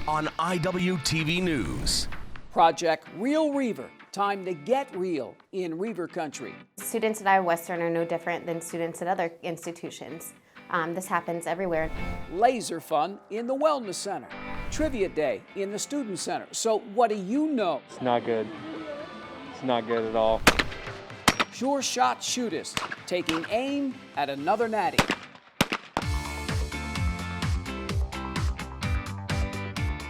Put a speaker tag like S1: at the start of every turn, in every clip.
S1: on Iwtv News.
S2: Project Real Reiver, time to get real in Reiver Country.
S3: Students at Iowa Western are no different than students at other institutions. This happens everywhere.
S2: Laser fun in the Wellness Center. Trivia day in the Student Center. So what do you know?
S4: It's not good. It's not good at all.
S2: Sure shot shootist taking aim at another natty.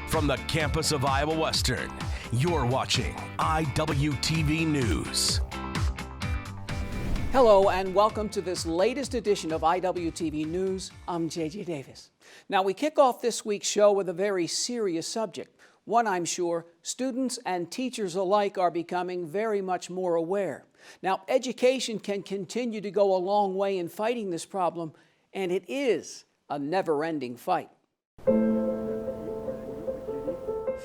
S1: From the campus of Iowa Western, you're watching Iwtv News.
S2: Hello and welcome to this latest edition of Iwtv News. I'm JJ Davis. Now we kick off this week's show with a very serious subject, one I'm sure students and teachers alike are becoming very much more aware. Now education can continue to go a long way in fighting this problem, and it is a never-ending fight.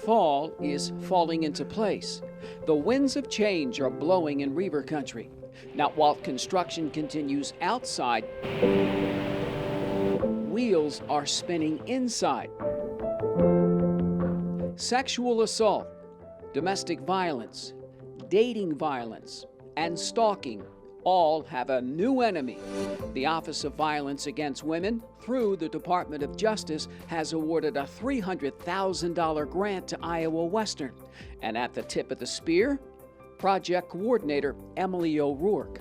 S2: Fall is falling into place. The winds of change are blowing in Reiver Country. Now, while construction continues outside, wheels are spinning inside. Sexual assault, domestic violence, dating violence, and stalking all have a new enemy. The Office of Violence Against Women, through the Department of Justice, has awarded a $300,000 grant to Iowa Western. And at the tip of the spear, project coordinator Emily O'Rourke.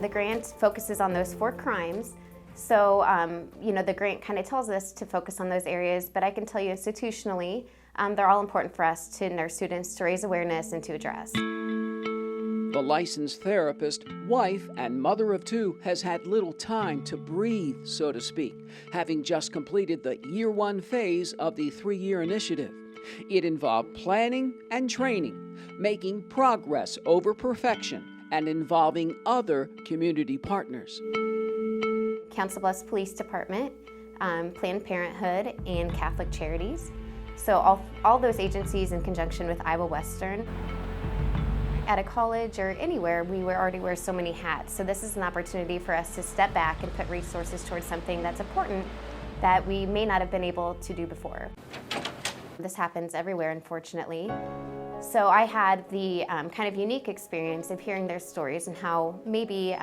S3: The grant focuses on those 4 crimes. So, the grant kind of tells us to focus on those areas, but I can tell you institutionally, they're all important for us and our students to raise awareness and to address.
S2: The licensed therapist, wife, and mother of 2 has had little time to breathe, so to speak, having just completed the year 1 phase of the 3-year initiative. It involved planning and training, making progress over perfection, and involving other community partners.
S3: Council Bluffs Police Department, Planned Parenthood, and Catholic Charities. So all those agencies in conjunction with Iowa Western. At a college or anywhere, we already wear so many hats. So this is an opportunity for us to step back and put resources towards something that's important that we may not have been able to do before. This happens everywhere, unfortunately. So I had the kind of unique experience of hearing their stories and how maybe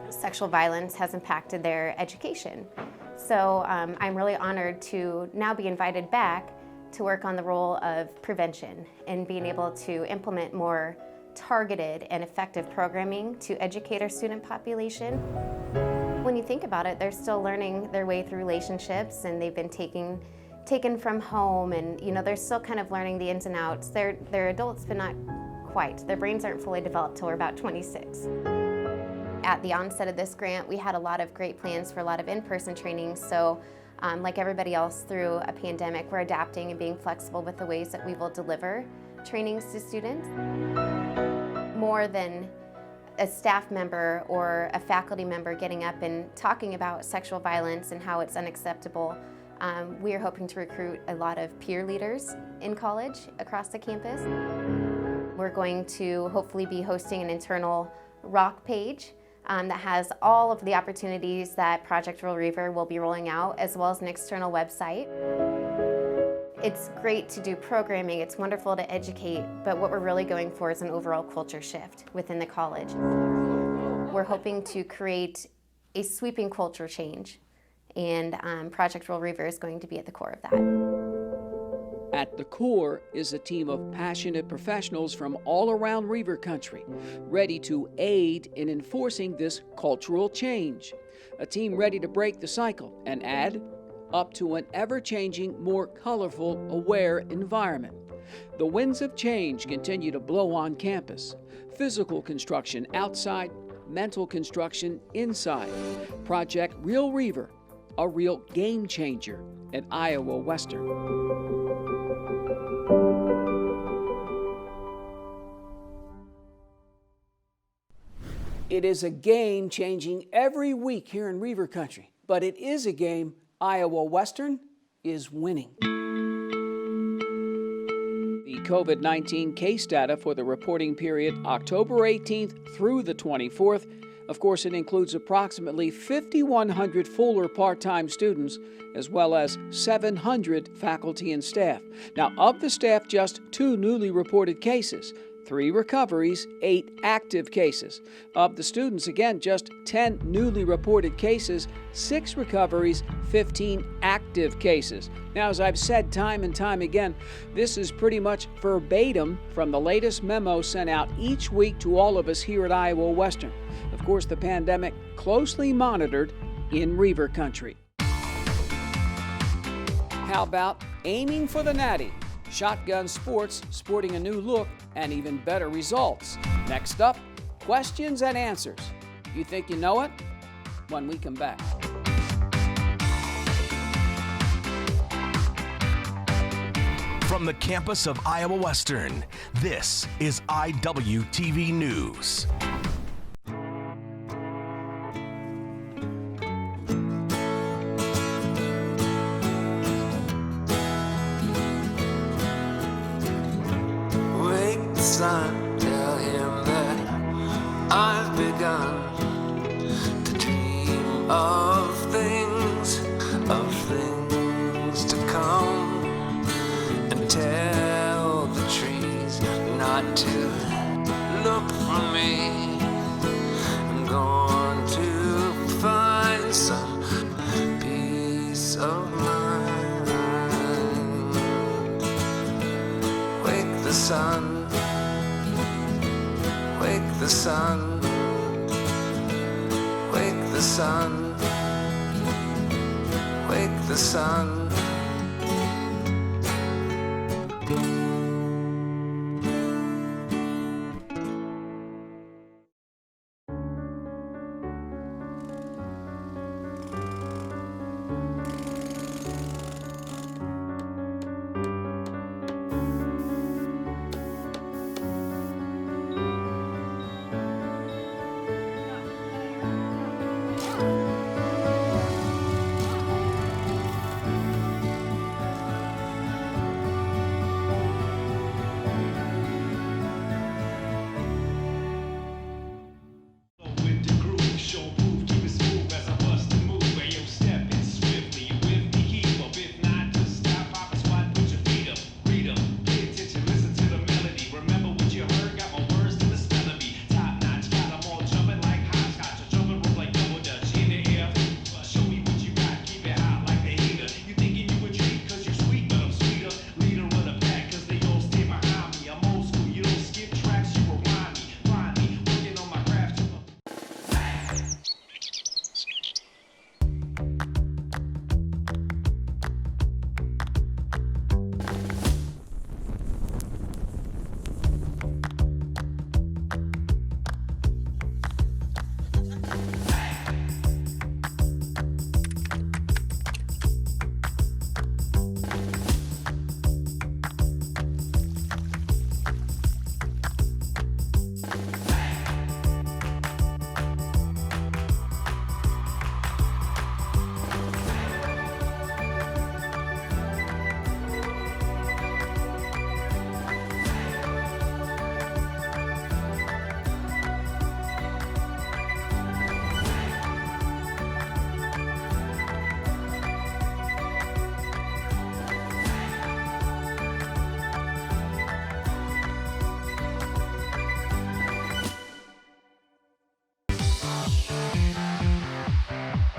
S3: sexual violence has impacted their education. So I'm really honored to now be invited back to work on the role of prevention and being able to implement more targeted and effective programming to educate our student population. When you think about it, they're still learning their way through relationships, and they've been taken from home, and they're still kind of learning the ins and outs. They're adults, but not quite. Their brains aren't fully developed till we're about 26. At the onset of this grant, we had a lot of great plans for a lot of in-person trainings. So like everybody else through a pandemic, we're adapting and being flexible with the ways that we will deliver trainings to students. More than a staff member or a faculty member getting up and talking about sexual violence and how it's unacceptable, we are hoping to recruit a lot of peer leaders in college across the campus. We're going to hopefully be hosting an internal rock page that has all of the opportunities that Project Real Reiver will be rolling out, as well as an external website. It's great to do programming, it's wonderful to educate, but what we're really going for is an overall culture shift within the college. We're hoping to create a sweeping culture change, and Project Real Reiver is going to be at the core of that.
S2: At the core is a team of passionate professionals from all around Reiver Country, ready to aid in enforcing this cultural change. A team ready to break the cycle and add up to an ever-changing, more colorful, aware environment. The winds of change continue to blow on campus. Physical construction outside, mental construction inside. Project Real Reiver, a real game changer at Iowa Western. It is a game changing every week here in Reiver Country, but it is a game Iowa Western is winning. The COVID-19 case data for the reporting period October 18th through the 24th Of course, it includes approximately 5,100 full or part-time students, as well as 700 faculty and staff. Now, of the staff, just 2 newly reported cases, 3 recoveries, 8 active cases. Of the students, again, just 10 newly reported cases, 6 recoveries, 15 active cases. Now, as I've said time and time again, this is pretty much verbatim from the latest memo sent out each week to all of us here at Iowa Western. Of course, the pandemic closely monitored in Reiver Country. How about aiming for the natty? Shotgun sports sporting a new look and even better results. Next up, questions and answers. You think you know it? When we come back.
S1: From the campus of Iowa Western, this is Iwtv News.
S5: Son, tell him that I've begun to dream of things to come, and tell the trees not to look for me. I'm going to find some peace of mind. Wake the sun. Wake the sun, wake the sun, wake the sun.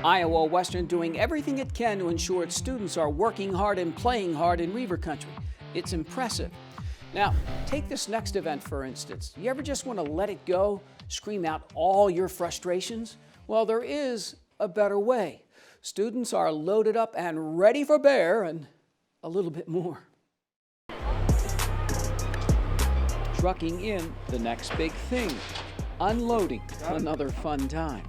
S2: Iowa Western doing everything it can to ensure its students are working hard and playing hard in Reiver Country. It's impressive. Now, take this next event, for instance. You ever just want to let it go, scream out all your frustrations? Well, there is a better way. Students are loaded up and ready for bear and a little bit more. Trucking in the next big thing, unloading, another fun time.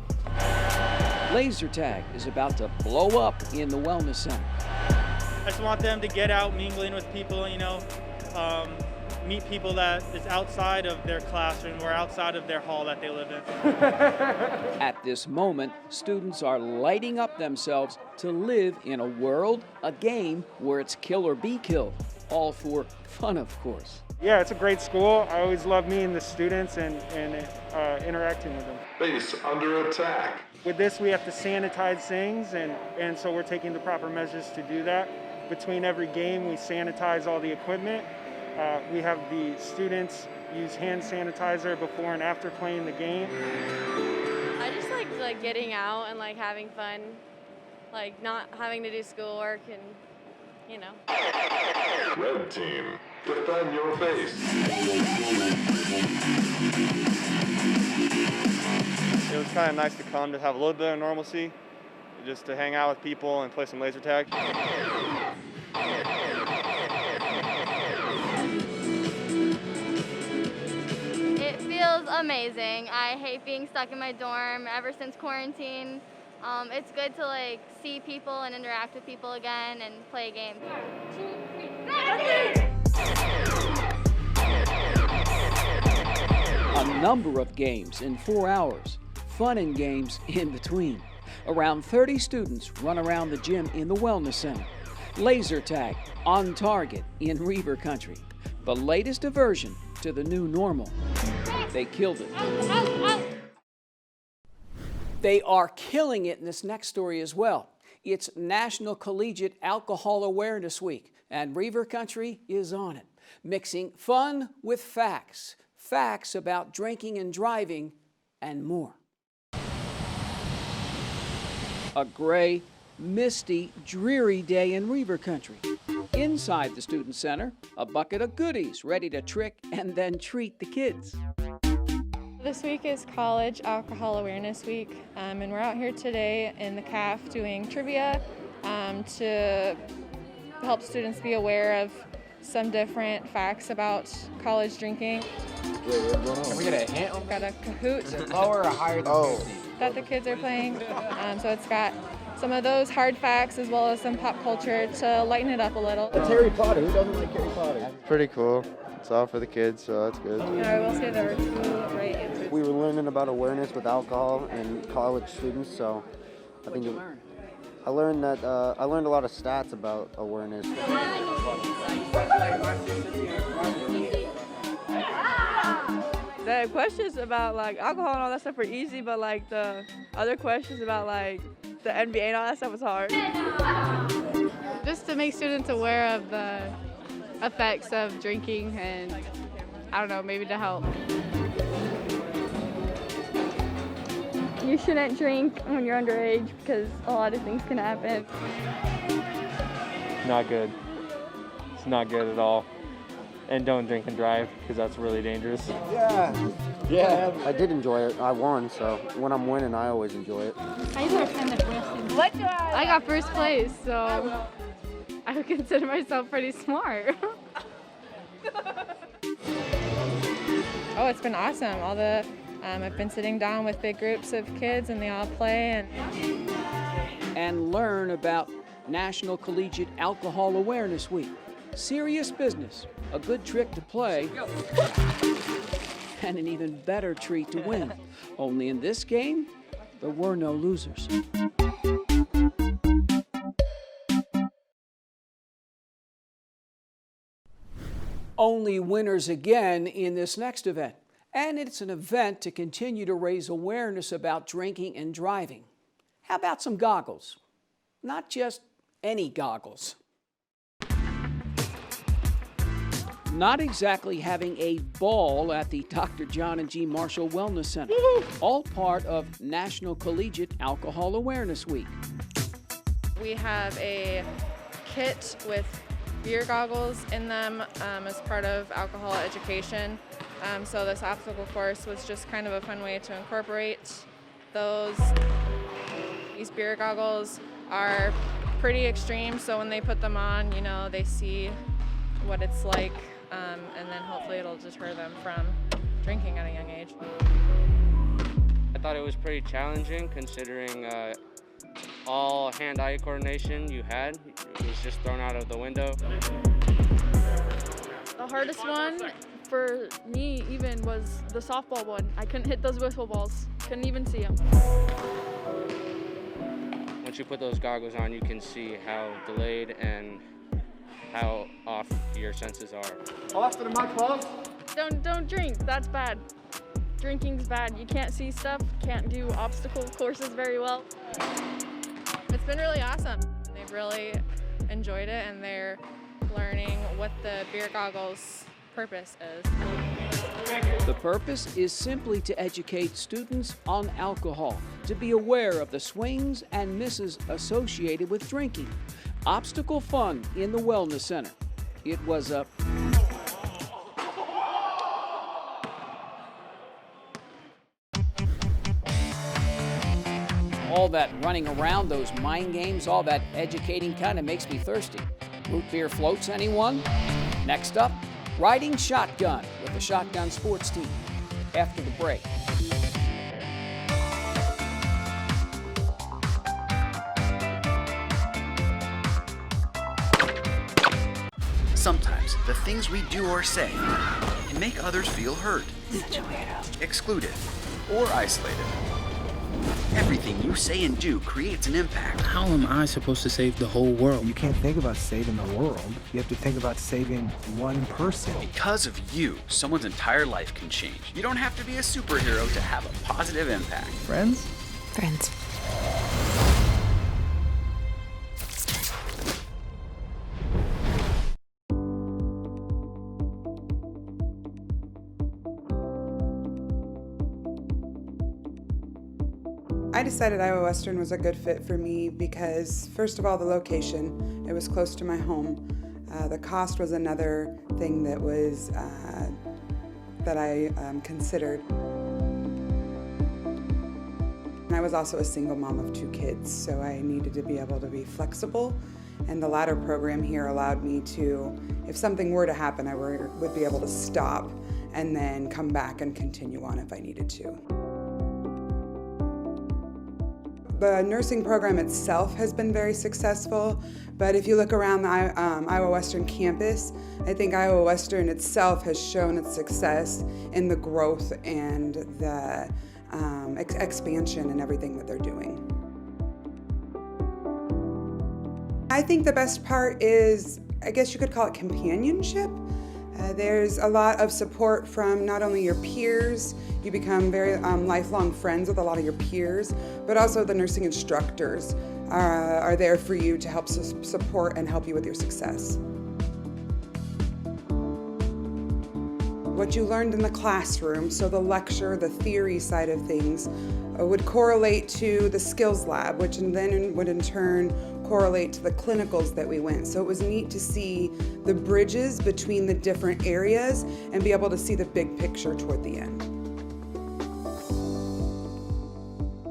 S2: Laser tag is about to blow up in the Wellness Center.
S6: I just want them to get out mingling with people, meet people that is outside of their classroom or outside of their hall that they live in.
S2: At this moment, students are lighting up themselves to live in a world, a game where it's kill or be killed. All for fun, of course.
S7: Yeah, it's a great school. I always love meeting the students and interacting with them. Base under attack.
S6: With this, we have to sanitize things, and so we're taking the proper measures to do that. Between every game, we sanitize all the equipment. We have the students use hand sanitizer before and after playing the game.
S8: I just like getting out and like having fun, like not having to do schoolwork and, you know.
S7: Red team, defend your base.
S4: It was kind of nice to come to have a little bit of normalcy, just to hang out with people and play some laser tag.
S8: It feels amazing. I hate being stuck in my dorm ever since quarantine. It's good to like see people and interact with people again and play games. 1, 2, 3,
S2: A number of games in 4 hours, fun and games in between. Around 30 students run around the gym in the Wellness Center. Laser tag on target in Reiver Country. The latest diversion to the new normal. They killed it. They are killing it in this next story as well. It's National Collegiate Alcohol Awareness Week, and Reiver Country is on it, mixing fun with facts. Facts about drinking and driving, and more. A gray, misty, dreary day in Reiver Country. Inside the Student Center, a bucket of goodies ready to trick and then treat the kids.
S9: This week is College Alcohol Awareness Week, and we're out here today in the CAF doing trivia to help students be aware of some different facts about college drinking.
S10: Can we get a hint?
S9: We've got a Kahoot.
S10: Is it lower or higher than 50?
S9: That the kids are playing. So it's got some of those hard facts as well as some pop culture to lighten it up a little.
S10: It's Harry Potter. Who doesn't like Harry Potter?
S11: Pretty cool. It's all for the kids, so that's good.
S9: I will say there are 2 right answers.
S12: We were learning about awareness with alcohol and college students, so I think I learned that I learned a lot of stats about awareness.
S13: The questions about like alcohol and all that stuff were easy, but like the other questions about like the NBA and all that stuff was hard.
S9: Just to make students aware of the effects of drinking and I don't know, maybe to help.
S8: You shouldn't drink when you're underage because a lot of things can happen.
S4: Not good. It's not good at all. And don't drink and drive because that's really dangerous.
S12: Yeah. I did enjoy it. I won, so when I'm winning, I always enjoy it.
S9: I got first place, so I would consider myself pretty smart. Oh, it's been awesome. I've been sitting down with big groups of kids and they all play
S2: And learn about National Collegiate Alcohol Awareness Week. Serious business, a good trick to play, and an even better treat to win. Only in this game, there were no losers. Only winners again in this next event. And it's an event to continue to raise awareness about drinking and driving. How about some goggles? Not just any goggles. Not exactly having a ball at the Dr. John and G. Marshall Wellness Center. All part of National Collegiate Alcohol Awareness Week.
S9: we have a kit with beer goggles in them as part of alcohol education. So this obstacle course was just kind of a fun way to incorporate those. These beer goggles are pretty extreme, so when they put them on, you know, they see what it's like, and then hopefully it'll deter them from drinking at a young age.
S14: I thought it was pretty challenging considering all hand-eye coordination you had. It was just thrown out of the window.
S13: The hardest one for me even was the softball one. I couldn't hit those whistle balls, couldn't even see them.
S14: Once you put those goggles on, you can see how delayed and how off your senses are.
S10: Austin, am I close?
S13: Don't drink, that's bad. drinking's bad. You can't see stuff, can't do obstacle courses very well.
S9: It's been really awesome. They've really enjoyed it, and they're learning what the beer goggles purpose is.
S2: The purpose is simply to educate students on alcohol, to be aware of the swings and misses associated with drinking. Obstacle fun in the Wellness Center. It was a all that running around, those mind games, all that educating kind of makes me thirsty. Root beer floats, anyone? Next up, riding shotgun with the Shotgun Sports Team after the break.
S15: Sometimes the things we do or say can make others feel hurt, excluded, or isolated. Everything you say and do creates an impact.
S16: How am I supposed to save the whole world?
S17: You can't think about saving the world. You have to think about saving one person.
S15: Because of you, someone's entire life can change. You don't have to be a superhero to have a positive impact.
S17: Friends?
S3: Friends.
S18: I decided Iowa Western was a good fit for me because, first of all, the location. It was close to my home. The cost was another thing that was that I considered. And I was also a single mom of 2 kids, so I needed to be able to be flexible. And the ladder program here allowed me to, if something were to happen, I would be able to stop and then come back and continue on if I needed to. The nursing program itself has been very successful, but if you look around the Iowa Western campus, I think Iowa Western itself has shown its success in the growth and the expansion and everything that they're doing. I think the best part is, I guess you could call it companionship. There's a lot of support from not only your peers, you become very lifelong friends with a lot of your peers, but also the nursing instructors are there for you to help support and help you with your success. What you learned in the classroom, so the lecture, the theory side of things, would correlate to the skills lab, which then would in turn correlate to the clinicals that we went. So it was neat to see the bridges between the different areas and be able to see the big picture toward the end.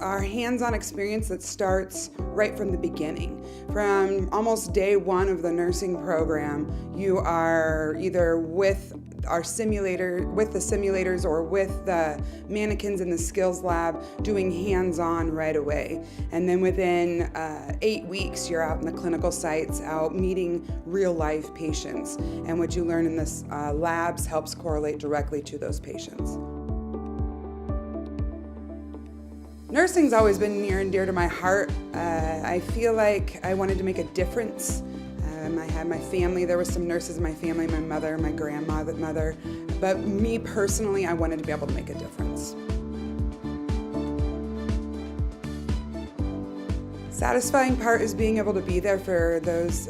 S18: Our hands-on experience that starts right from the beginning. From almost day one of the nursing program, you are either with our simulator, with the simulators or with the mannequins in the skills lab doing hands-on right away. And then within 8 weeks, you're out in the clinical sites, out meeting real-life patients. And what you learn in this labs helps correlate directly to those patients. Nursing's always been near and dear to my heart. I feel like I wanted to make a difference. I had my family, there were some nurses in my family, my mother, my grandmother, but me personally, I wanted to be able to make a difference. Satisfying part is being able to be there for those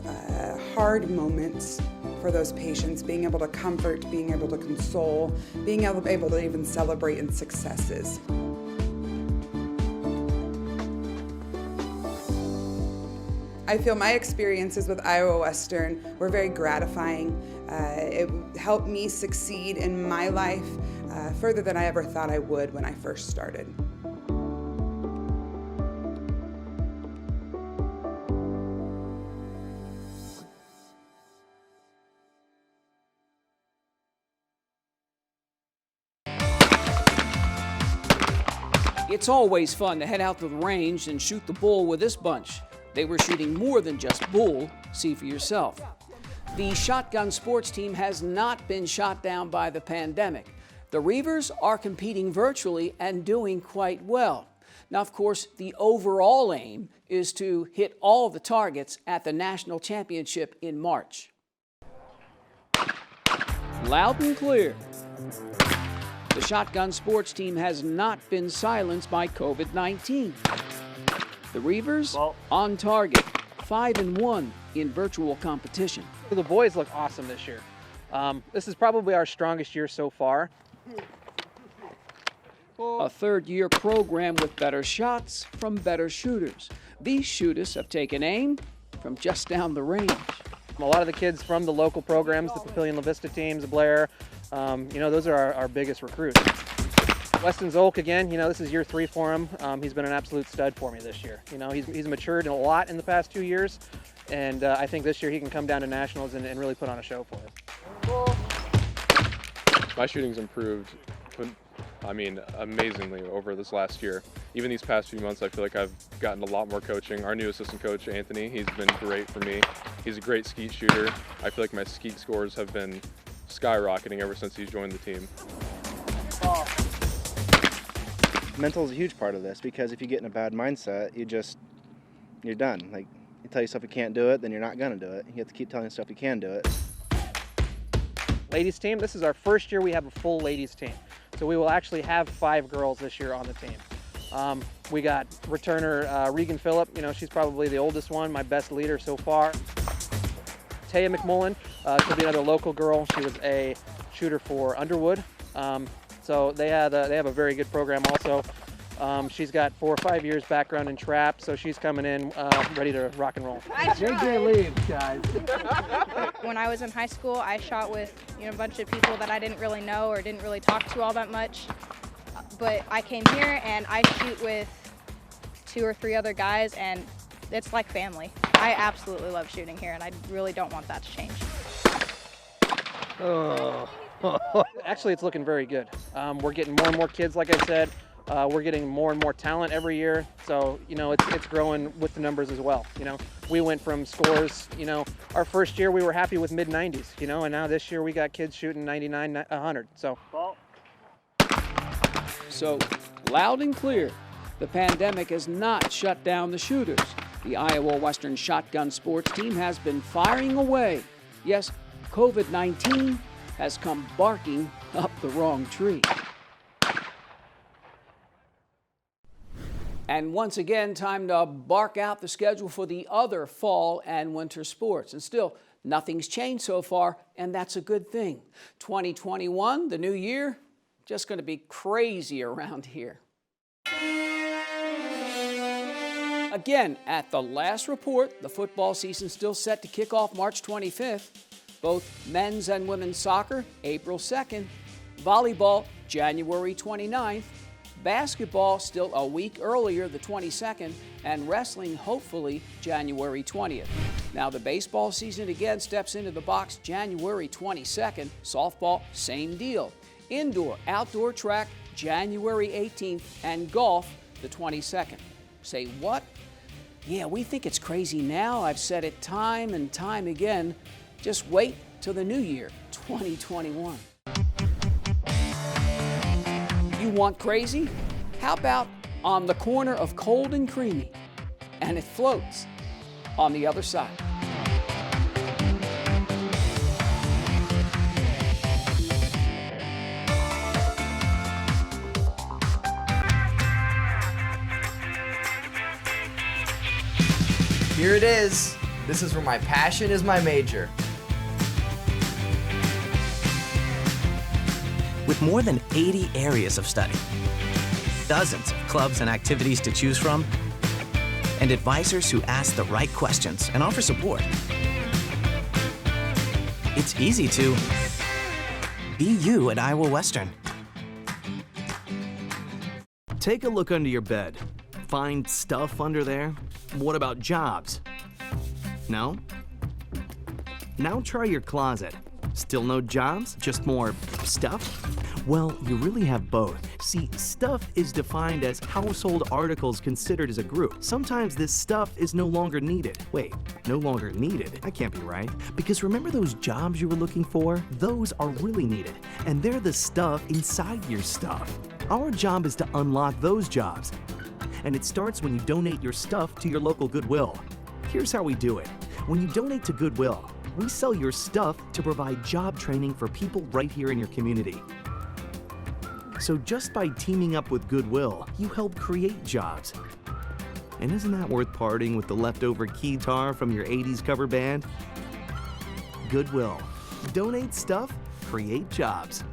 S18: hard moments for those patients, being able to comfort, being able to console, being able to even celebrate in successes. I feel my experiences with Iowa Western were very gratifying. It helped me succeed in my life further than I ever thought I would when I first started.
S2: It's always fun to head out to the range and shoot the bull with this bunch. They were shooting more than just bull. See for yourself. The Shotgun Sports Team has not been shot down by the pandemic. The Reivers are competing virtually and doing quite well. Now, of course, the overall aim is to hit all the targets at the National Championship in March. Loud and clear. The shotgun sports team has not been silenced by COVID-19. The Reivers on target, 5-1 in virtual competition.
S19: The boys look awesome this year. This is probably our strongest year so far.
S2: A third-year program with better shots from better shooters. These shooters have taken aim from just down the range.
S19: A lot of the kids from the local programs, the Papillion La Vista teams, Blair, those are our biggest recruits. Weston Zolk, again, this is year 3 for him. He's been an absolute stud for me this year. He's matured a lot in the past 2 years, and I think this year he can come down to nationals and really put on a show for us.
S20: My shooting's improved, amazingly over this last year. Even these past few months, I feel like I've gotten a lot more coaching. Our new assistant coach, Anthony, he's been great for me. He's a great skeet shooter. I feel like my skeet scores have been skyrocketing ever since he's joined the team.
S11: Mental is a huge part of this, because if you get in a bad mindset, you're done. Like, you tell yourself you can't do it, then you're not going to do it. You have to keep telling yourself you can do it.
S19: Ladies team, this is our first year we have a full ladies team. So we will actually have 5 girls this year on the team. We got returner Regan Phillip, she's probably the oldest one, my best leader so far. Taya McMullen, she'll be another local girl. She was a shooter for Underwood. So they have a very good program also. She's got 4 or 5 years background in trap, so she's coming in ready to rock and roll.
S10: JJ leaves, guys.
S21: When I was in high school, I shot with a bunch of people that I didn't really know or didn't really talk to all that much. But I came here and I shoot with 2 or 3 other guys, and it's like family. I absolutely love shooting here, and I really don't want that to change.
S19: Actually, it's looking very good. We're getting more and more kids, like I said. We're getting more and more talent every year, so it's growing with the numbers as well. We went from scores. Our first year we were happy with mid-90s. And now this year we got kids shooting 99, 100.
S2: So loud and clear, the pandemic has not shut down the shooters. The Iowa Western shotgun sports team has been firing away. Yes, COVID-19 has come barking up the wrong tree. And once again, time to bark out the schedule for the other fall and winter sports. And still, nothing's changed so far, and that's a good thing. 2021, the new year, just going to be crazy around here. Again, at the last report, the football season still set to kick off March 25th. Both men's and women's soccer, April 2nd. Volleyball, January 29th. Basketball still a week earlier, the 22nd, and wrestling hopefully January 20th. Now the baseball season again steps into the box January 22nd. Softball, same deal. Indoor, outdoor track, January 18th, and golf, the 22nd. Say what? Yeah, we think it's crazy now. I've said it time and time again. Just wait till the new year, 2021. You want crazy? How about on the corner of cold and creamy? And it floats on the other side.
S22: Here it is. This is where my passion is my major.
S23: With more than 80 areas of study, dozens of clubs and activities to choose from, and advisors who ask the right questions and offer support, it's easy to be you at Iowa Western.
S24: Take a look under your bed. Find stuff under there? What about jobs? No? Now try your closet. Still no jobs? Just more stuff? Well, you really have both. See, stuff is defined as household articles considered as a group. Sometimes this stuff is no longer needed. Wait, no longer needed? That can't be right. Because remember those jobs you were looking for? Those are really needed, and they're the stuff inside your stuff. Our job is to unlock those jobs, and it starts when you donate your stuff to your local Goodwill. Here's how we do it. When you donate to Goodwill, we sell your stuff to provide job training for people right here in your community. So just by teaming up with Goodwill, you help create jobs. And isn't that worth parting with the leftover keytar from your 80s cover band? Goodwill. Donate stuff, create jobs.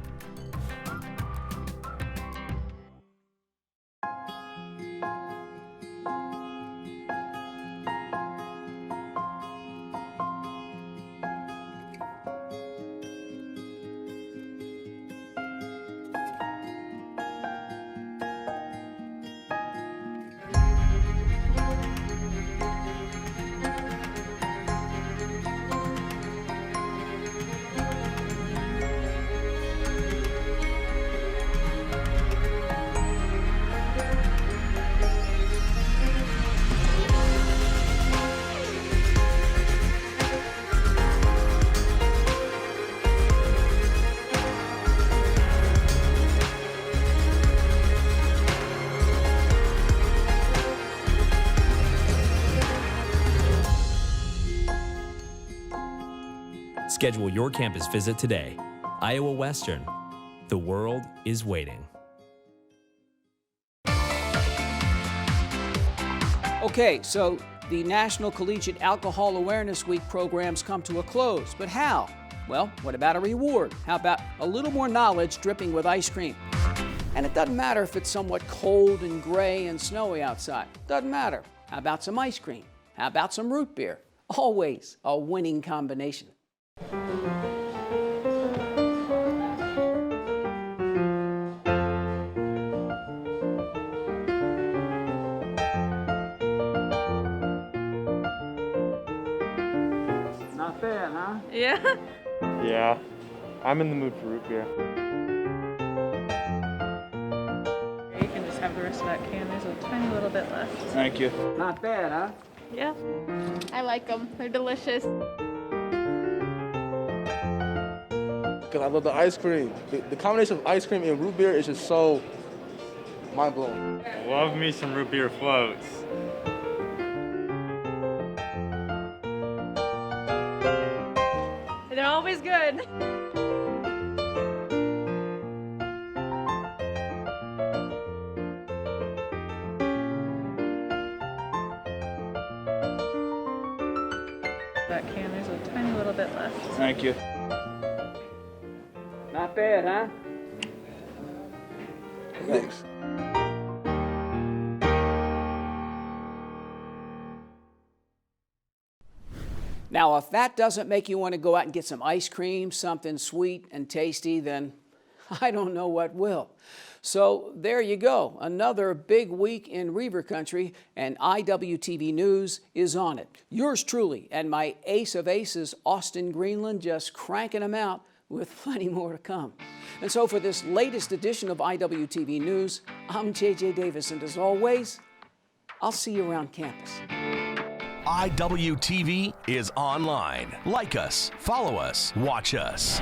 S1: Schedule your campus visit today. Iowa Western. The world is waiting.
S2: Okay, so the National Collegiate Alcohol Awareness Week programs come to a close, but how? Well, what about a reward? How about a little more knowledge dripping with ice cream? And it doesn't matter if it's somewhat cold and gray and snowy outside. Doesn't matter. How about some ice cream? How about some root beer? Always a winning combination.
S10: Not bad, huh?
S9: Yeah.
S4: Yeah, I'm in the mood for root beer.
S9: You can just have the rest of that can. There's a tiny little bit left.
S10: Thank you. Not bad, huh?
S9: Yeah.
S8: I like them. They're delicious.
S5: Because I love the ice cream. The combination of ice cream and root beer is just so mind-blowing.
S4: Love me some root beer floats.
S9: They're always good. That can, there's a tiny little bit left.
S10: Thank you. Not bad, huh?
S5: Thanks.
S2: Now, if that doesn't make you want to go out and get some ice cream, something sweet and tasty, then I don't know what will. So there you go, another big week in Reiver Country, and Iwtv News is on it. Yours truly and my ace of aces, Austin Greenland, just cranking them out with plenty more to come. And so for this latest edition of Iwtv News, I'm J.J. Davis, and as always, I'll see you around campus.
S6: Iwtv is online. Like us, follow us, watch us.